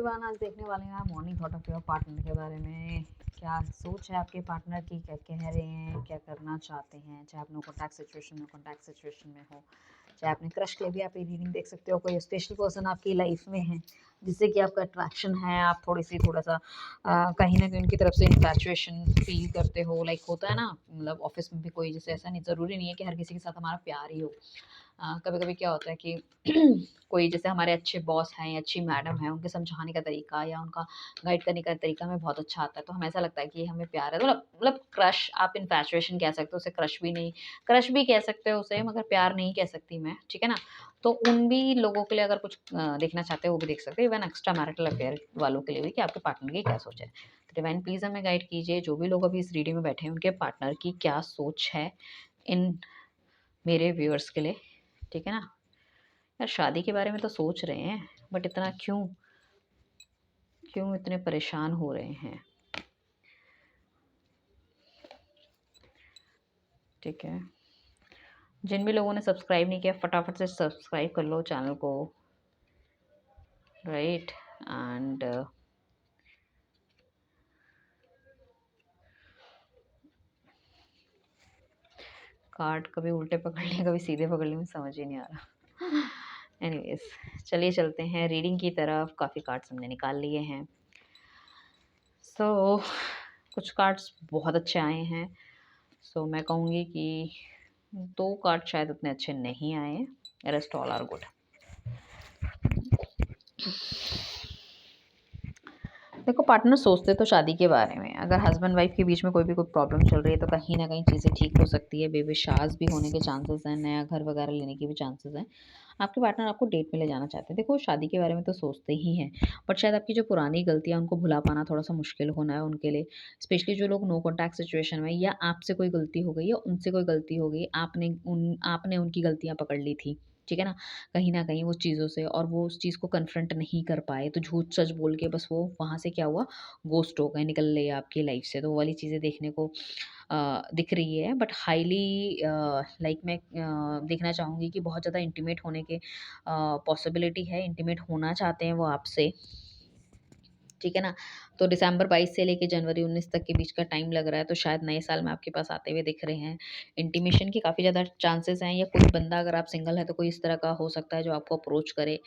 Everyone, आज देखने वाले हैं morning thought of your partner के बारे में। क्या सोच है आपके पार्टनर की, क्या कह रहे हैं, क्या करना चाहते हैं। चाहे आप नो कॉन्टैक्ट सिचुएशन में हो, चाहे अपने क्रश के लिए भी आप ये रीडिंग देख सकते हो। कोई स्पेशल पर्सन आपकी लाइफ में है जिससे कि आपका अट्रैक्शन है, आप थोड़ा सा कहीं ना कहीं उनकी तरफ से इन्फैचुएशन फील करते हो। लाइक होता है ना, मतलब ऑफिस में भी कोई, जैसे ऐसा नहीं, ज़रूरी नहीं है कि हर किसी के साथ हमारा प्यार ही हो। कभी कभी क्या होता है कि कोई, जैसे हमारे अच्छे बॉस हैं या अच्छी मैडम है, उनके समझाने का तरीका या उनका गाइड करने का तरीका हमें बहुत अच्छा आता है, तो हमें ऐसा लगता है कि हमें प्यार है। तो मतलब क्रश, आप इन्फैचुएशन कह सकते हो उसे, क्रश भी नहीं, क्रश भी कह सकते हो उसे, मगर प्यार नहीं कह सकती मैं, ठीक है ना। तो उन भी लोगों के लिए अगर कुछ देखना चाहते हो वो भी देख सकते हो, इवन एक्स्ट्रा मैरिटल अफेयर वालों के लिए भी, कि आपके पार्टनर की क्या सोच है। तो डिवाइन प्लीज हमें गाइड कीजिए, जो भी लोग अभी इस रीडिंग में बैठे हैं उनके पार्टनर की क्या सोच है इन मेरे व्यूअर्स के लिए, ठीक है ना। यार शादी के बारे में तो सोच रहे हैं, बट इतना क्यों क्यों इतने परेशान हो रहे हैं। ठीक है, जिन भी लोगों ने सब्सक्राइब नहीं किया फटाफट से सब्सक्राइब कर लो चैनल को, राइट। एंड कार्ड कभी उल्टे पकड़ लिए कभी सीधे पकड़ लिए, मुझे समझ ही नहीं आ रहा। एनीवेज, चलिए चलते हैं रीडिंग की तरफ। काफ़ी कार्ड्स हमने निकाल लिए हैं। कुछ कार्ड्स बहुत अच्छे आए हैं। मैं कहूँगी कि 2 कार्ड शायद उतने अच्छे नहीं आए, रेस्ट ऑल आर गुड। देखो, पार्टनर सोचते तो शादी के बारे में, अगर हस्बैंड वाइफ के बीच में कोई प्रॉब्लम चल रही है तो कहीं ना कहीं चीज़ें ठीक हो सकती है। बेबी शाज भी होने के चांसेस हैं, नया घर वगैरह लेने के भी चांसेस हैं। आपके पार्टनर आपको डेट में ले जाना चाहते हैं। देखो, शादी के बारे में तो सोचते ही हैं, बट शायद आपकी जो पुरानी गलतियां उनको भुला पाना थोड़ा सा मुश्किल होना है उनके लिए। स्पेशली जो लोग नो कॉन्टैक्ट सिचुएशन में, या आपसे कोई गलती हो गई या उनसे कोई गलती हो गई, आपने उनकी गलतियां पकड़ ली थी, ठीक है ना, कहीं न कहीं वो चीज़ों से, और वो उस चीज़ को कन्फ्रंट नहीं कर पाए, तो झूठ-सच बोल के बस वो वहाँ से क्या हुआ, घोस्ट हो गए, निकल लिए आपकी लाइफ़ से। तो वो वाली चीज़ें देखने को दिख रही है, बट हाईली लाइक मैं देखना चाहूँगी कि बहुत ज़्यादा इंटीमेट होने के पॉसिबिलिटी है, इंटीमेट होना चाहते हैं वो आपसे, ठीक है ना। तो दिसंबर 22 से लेके जनवरी 19 तक के बीच का टाइम लग रहा है, तो शायद नए साल में आपके पास आते हुए दिख रहे हैं। इंटीमेशन के काफ़ी ज़्यादा चांसेस हैं, या कोई बंदा, अगर आप सिंगल है तो कोई इस तरह का हो सकता है जो आपको अप्रोच करे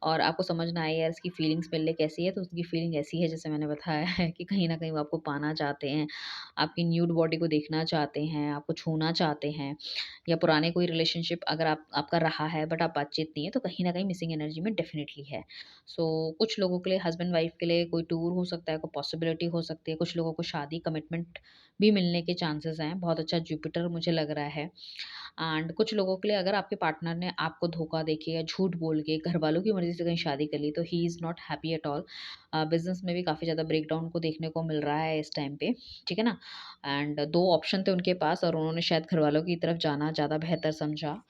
और आपको समझ ना आए यार इसकी फीलिंग्स मेरे लिए कैसी है। तो उसकी फीलिंग ऐसी है, जैसे मैंने बताया है, कि कहीं न कहीं वो आपको पाना चाहते हैं, आपकी न्यूड बॉडी को देखना चाहते हैं, आपको छूना चाहते हैं, या पुराने कोई रिलेशनशिप अगर आपका रहा है बट आप बातचीत नहीं है, तो कहीं न कहीं मिसिंग एनर्जी में डेफ़िनिटली है। कुछ लोगों के लिए, हस्बैंड वाइफ के लिए कोई टूर हो सकता है, कोई पॉसिबिलिटी हो सकती है। कुछ लोगों को शादी, कमिटमेंट भी मिलने के चांसेस हैं। बहुत अच्छा जुपिटर मुझे लग रहा है। एंड कुछ लोगों के लिए, अगर आपके पार्टनर ने आपको धोखा देके या झूठ बोल के घर वालों की मर्ज़ी से कहीं शादी कर ली, तो ही is not happy at all. Business में भी काफ़ी ज़्यादा ब्रेकडाउन को देखने को मिल रहा है इस टाइम पे, ठीक है ना? एंड 2 ऑप्शन थे उनके पास और उन्होंने शायद घरवालों की तरफ जाना ज़्यादा बेहतर समझा।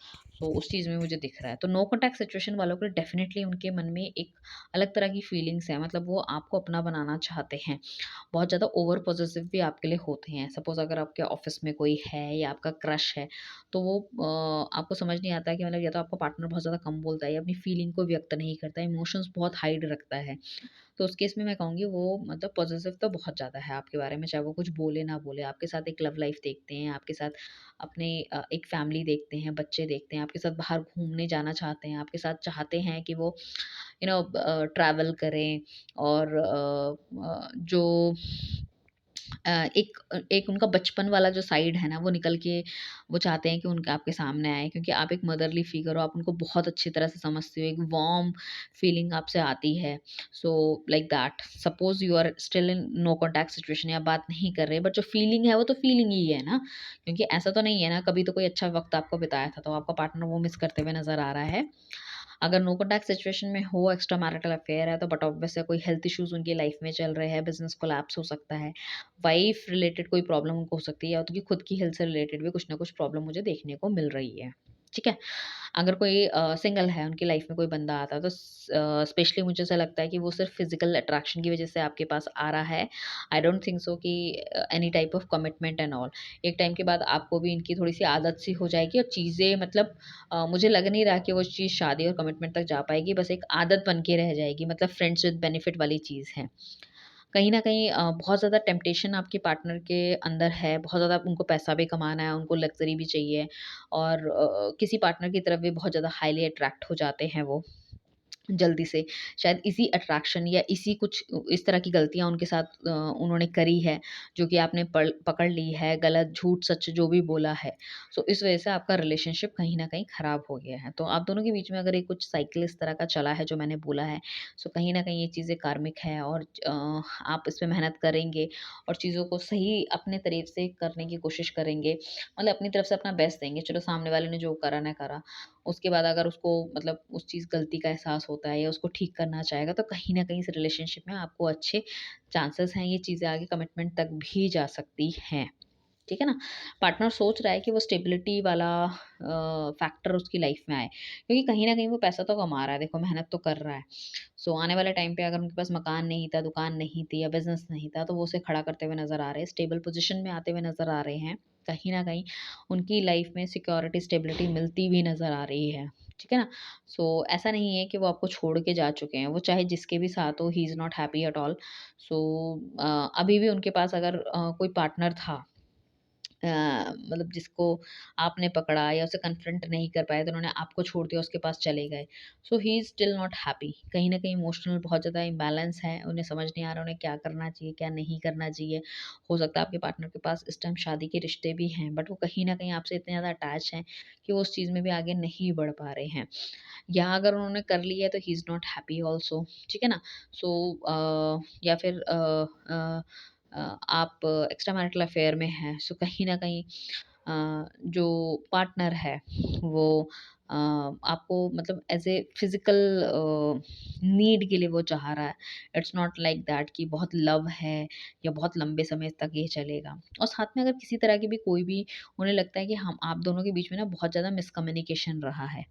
उस चीज़ में मुझे दिख रहा है। तो नो कॉन्टैक्ट सिचुएशन वालों के लिए डेफ़िनिटली उनके मन में एक अलग तरह की फीलिंग्स है, मतलब वो आपको अपना बनाना चाहते हैं। बहुत ज़्यादा ओवर पॉसेसिव भी आपके लिए होते हैं। सपोज़ अगर आपके ऑफ़िस में कोई है या आपका क्रश है, तो वो आपको समझ नहीं आता है कि मतलब, या तो आपका पार्टनर बहुत ज़्यादा कम बोलता है या अपनी फीलिंग को व्यक्त नहीं करता है, इमोशंस बहुत हाइड रखता है। तो उस केस में मैं कहूँगी वो मतलब पॉसेसिव तो बहुत ज़्यादा है आपके बारे में, चाहे वो कुछ बोले ना बोले। आपके साथ एक लव लाइफ़ देखते हैं, आपके साथ अपने एक फैमिली देखते हैं, बच्चे देखते हैं, आपके साथ बाहर घूमने जाना चाहते हैं, आपके साथ चाहते हैं कि वो ट्रैवल करें, और जो एक एक उनका बचपन वाला जो साइड है ना, वो निकल के वो चाहते हैं कि उनका आपके सामने आए, क्योंकि आप एक मदरली फिगर हो, आप उनको बहुत अच्छी तरह से समझते हो, एक वार्म फीलिंग आपसे आती है। Like that, suppose you are still in no contact situation, या बात नहीं कर रहे, बट जो फीलिंग है वो तो फीलिंग ही है ना, क्योंकि ऐसा तो नहीं है ना, कभी तो कोई अच्छा वक्त आपको बिताया था, तो आपका पार्टनर वो मिस करते हुए नजर आ रहा है। अगर नो कॉन्टैक्ट सिचुएशन में हो, एक्स्ट्रा मैरिटल अफेयर है, तो बट ऑब्वियस है कोई हेल्थ इश्यूज उनकी लाइफ में चल रहे हैं, बिजनेस कोलैप्स हो सकता है, वाइफ रिलेटेड कोई प्रॉब्लम उनको हो सकती है, या उनकी खुद की हेल्थ से रिलेटेड भी कुछ ना कुछ प्रॉब्लम मुझे देखने को मिल रही है, ठीक है? अगर कोई सिंगल है, उनकी लाइफ में कोई बंदा आता है तो स्पेशली मुझे ऐसा लगता है कि वो सिर्फ़ फ़िज़िकल अट्रैक्शन की वज़ह से आपके पास आ रहा है। आई डोंट थिंक सो कि any type of commitment and all. एक टाइम के बाद आपको भी इनकी थोड़ी-सी आदत सी हो जाएगी और चीज़ें मतलब मुझे लग नहीं रहा कि वो चीज़ शादी और कमिटमेंट तक जा पाएगी, बस एक आदत बन के रह जाएगी, मतलब फ्रेंड्स विद बेनिफिट वाली चीज़ है। कहीं न कहीं बहुत ज़्यादा टेम्पटेशन आपके पार्टनर के अंदर है, बहुत ज़्यादा उनको पैसा भी कमाना है, उनको लग्ज़री भी चाहिए और किसी पार्टनर की तरफ भी बहुत ज़्यादा हाइली अट्रैक्ट हो जाते हैं वो। जल्दी से शायद इसी अट्रैक्शन या इसी कुछ इस तरह की गलतियाँ उनके साथ उन्होंने करी है, जो कि आपने पकड़ ली है, गलत, झूठ, सच जो भी बोला है। सो इस वज़ह से आपका रिलेशनशिप कहीं न कहीं ख़राब हो गया है। तो आप दोनों के बीच में अगर ये कुछ साइकिल इस तरह का चला है जो मैंने बोला है, सो कहीं न कहीं ये चीज़ें कार्मिक है और आप इस पे मेहनत करेंगे और चीज़ों को सही अपने तरीके से करने की कोशिश करेंगे। मतलब अपनी तरफ से अपना बेस्ट देंगे। चलो सामने वाले ने जो करा ना करा। उसके बाद अगर उसको मतलब उस चीज़ गलती का एहसास होता है या उसको ठीक करना चाहेगा तो कहीं न कहीं इस रिलेशनशिप में आपको अच्छे चांसेस हैं, ये चीज़ें आगे कमिटमेंट तक भी जा सकती हैं। ठीक है ना? पार्टनर सोच रहा है कि वो स्टेबिलिटी वाला फैक्टर उसकी लाइफ में आए, क्योंकि कहीं न कहीं वो पैसा तो कमा रहा है, देखो मेहनत तो कर रहा है। सो आने वाले टाइम पे अगर उनके पास मकान नहीं था, दुकान नहीं थी या बिज़नेस नहीं था, तो वो उसे खड़ा करते हुए नज़र आ रहे हैं, स्टेबल पोज़ीशन में आते हुए नज़र आ रहे हैं। कहीं न कहीं उनकी लाइफ में सिक्योरिटी, स्टेबिलिटी मिलती हुई नज़र आ रही है। ठीक है ना? सो ऐसा नहीं है कि वो आपको छोड़ के जा चुके हैं, वो चाहे जिसके भी साथ हो, he is not happy at all. So अभी भी उनके पास अगर कोई पार्टनर था अ, मतलब जिसको आपने पकड़ा या उसे कन्फ्रंट नहीं कर पाए तो उन्होंने आपको छोड़ दिया, उसके पास चले गए। So he is still not happy. कहीं न कहीं इमोशनल बहुत ज़्यादा इम्बैलेंस है, उन्हें समझ नहीं आ रहा उन्हें क्या करना चाहिए, क्या नहीं करना चाहिए। हो सकता है आपके पार्टनर के पास इस टाइम शादी के रिश्ते भी हैं, बट वो कहीं न कहीं आपसे इतने ज़्यादा अटैच हैं कि वो उस चीज़ में भी आगे नहीं बढ़ पा रहे हैं। या अगर उन्होंने कर लिया है तो ही इज़ नॉट हैप्पी ऑल्सो, ठीक है ना? सो या फिर आप एक्स्ट्रा मैरिटल अफेयर में हैं, सो कहीं न कहीं जो पार्टनर है वो आपको मतलब एज़ ए फ़िज़िकल नीड के लिए वो चाह रहा है। इट्स नॉट लाइक दैट कि बहुत लव है या बहुत लंबे समय तक ये चलेगा। और साथ में अगर किसी तरह की भी कोई भी उन्हें लगता है कि हम आप दोनों के बीच में ना बहुत ज़्यादा मिसकम्युनिकेशन रहा है।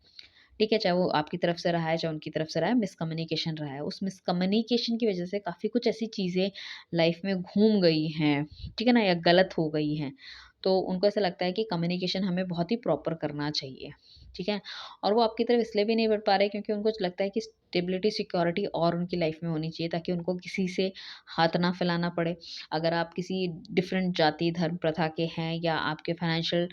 ठीक है, चाहे वो आपकी तरफ से रहा है, चाहे उनकी तरफ से रहा है, मिसकम्युनिकेशन रहा है। उस मिसकम्युनिकेशन की वज़ह से काफ़ी कुछ ऐसी चीज़ें लाइफ़ में घूम गई हैं, ठीक है ना? या गलत हो गई हैं। तो उनको ऐसा लगता है कि कम्युनिकेशन हमें बहुत ही प्रॉपर करना चाहिए, ठीक है? और वो आपकी तरफ इसलिए भी नहीं बढ़ पा रहे क्योंकि उनको लगता है कि स्टेबिलिटी, सिक्योरिटी और उनकी लाइफ़ में होनी चाहिए ताकि उनको किसी से हाथ ना फैलाना पड़े। अगर आप किसी डिफरेंट जाति, धर्म, प्रथा के हैं या आपके फाइनेंशियल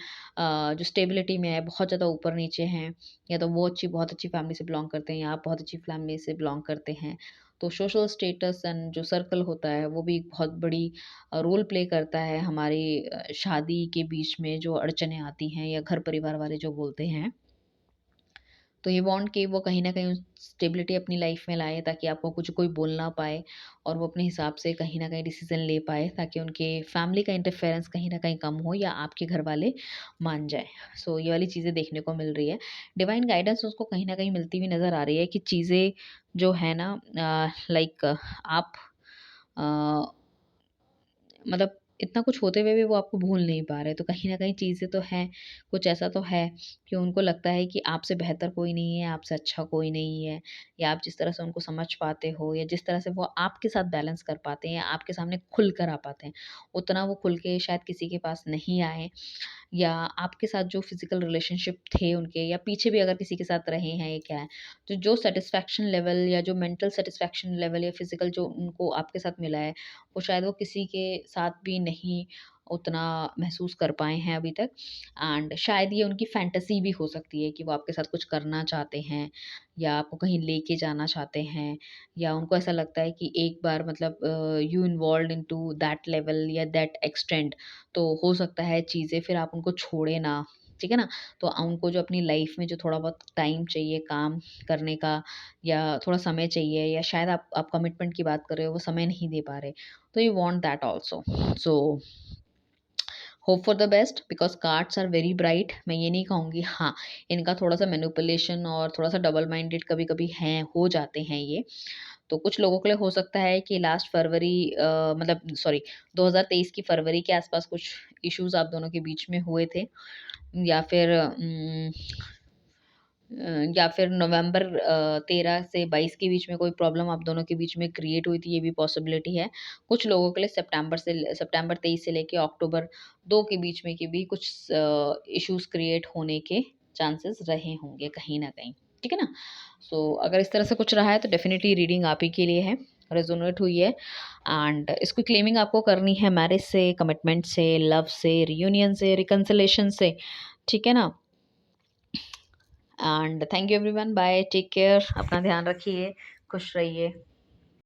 जो स्टेबिलिटी में है, बहुत ज़्यादा ऊपर-नीचे हैं या तो वो बहुत अच्छी फैमिली से बिलॉन्ग करते हैं या आप बहुत अच्छी फैमिली से बिलॉन्ग करते हैं। तो सोशल स्टेटस एंड जो सर्कल होता है वो भी एक बहुत बड़ी रोल प्ले करता है हमारी शादी के बीच में जो अड़चनें आती हैं या घर परिवार वाले जो बोलते हैं। तो ये वांट कि वो कहीं न कहीं स्टेबिलिटी अपनी लाइफ में लाएँ ताकि आपको कुछ कोई बोल ना पाए और वो अपने हिसाब से कहीं न कहीं डिसीज़न ले पाए ताकि उनके फैमिली का इंटरफेरेंस कहीं न कहीं कम हो या आपके घर वाले मान जाएँ। सो ये वाली चीज़ें देखने को मिल रही है। डिवाइन गाइडेंस उसको कहीं न कहीं मिलती हुई नज़र आ रही है कि चीज़ें जो है ना लाइक आप अ मतलब इतना कुछ होते हुए भी वो आपको भूल नहीं पा रहे, तो कहीं न कहीं चीज़ें तो हैं, कुछ ऐसा तो है कि उनको लगता है कि आपसे बेहतर कोई नहीं है, आपसे अच्छा कोई नहीं है या आप जिस तरह से उनको समझ पाते हो या जिस तरह से वो आपके साथ बैलेंस कर पाते हैं या आपके सामने खुल कर आ पाते हैं, उतना वो खुल के शायद किसी के पास नहीं आए या आपके साथ जो फ़िज़िकल रिलेशनशिप थे उनके या पीछे भी अगर किसी के साथ रहे हैं, ये क्या है। तो जो सैटिस्फैक्शन लेवल या जो मेंटल सैटिस्फैक्शन लेवल या फ़िज़िकल जो उनको आपके साथ मिला है, वो शायद वो किसी के साथ भी नहीं उतना महसूस कर पाए हैं अभी तक एंड शायद ये उनकी फैंटेसी भी हो सकती है कि वो आपके साथ कुछ करना चाहते हैं या आपको कहीं लेके जाना चाहते हैं या उनको ऐसा लगता है कि एक बार मतलब you involved into that level या दैट एक्सटेंड तो हो सकता है चीज़ें फिर आप उनको छोड़े ना, ठीक है ना? तो उनको जो अपनी लाइफ में जो थोड़ा बहुत टाइम चाहिए काम करने का या थोड़ा समय चाहिए या शायद आप कमिटमेंट की बात कर रहे हो, वो समय नहीं दे पा रहे। तो you want that also. So hope for the best because cards are very bright. मैं ये नहीं कहूँगी हाँ, इनका थोड़ा-सा मैनिपुलेशन और थोड़ा-सा डबल माइंडेड कभी-कभी हैं, हो जाते हैं ये। तो कुछ लोगों के लिए हो सकता है कि लास्ट फरवरी मतलब सॉरी 2023 की फरवरी के आसपास कुछ इश्यूज़ आप दोनों के बीच में हुए थे या फिर या फिर नवंबर 13 से 22 के बीच में कोई प्रॉब्लम आप दोनों के बीच में क्रिएट हुई थी, ये भी पॉसिबिलिटी है। कुछ लोगों के लिए सितंबर 23 से लेके अक्टूबर 2 के बीच में के भी कुछ इश्यूज़ क्रिएट होने के चांसेस रहे होंगे कहीं न कहीं, ठीक है ना? सो अगर इस तरह से कुछ रहा है तो डेफ़िनिटली रीडिंग आप ही के लिए है, रेज़ोनेट हुई है एंड इसको क्लेमिंग आपको करनी है मैरिज से, कमिटमेंट से, लव से, रियूनियन से, रिकंसिलिएशन से, ठीक है ना? And thank you everyone, bye, take care, अपना ध्यान रखिए, खुश रहिए।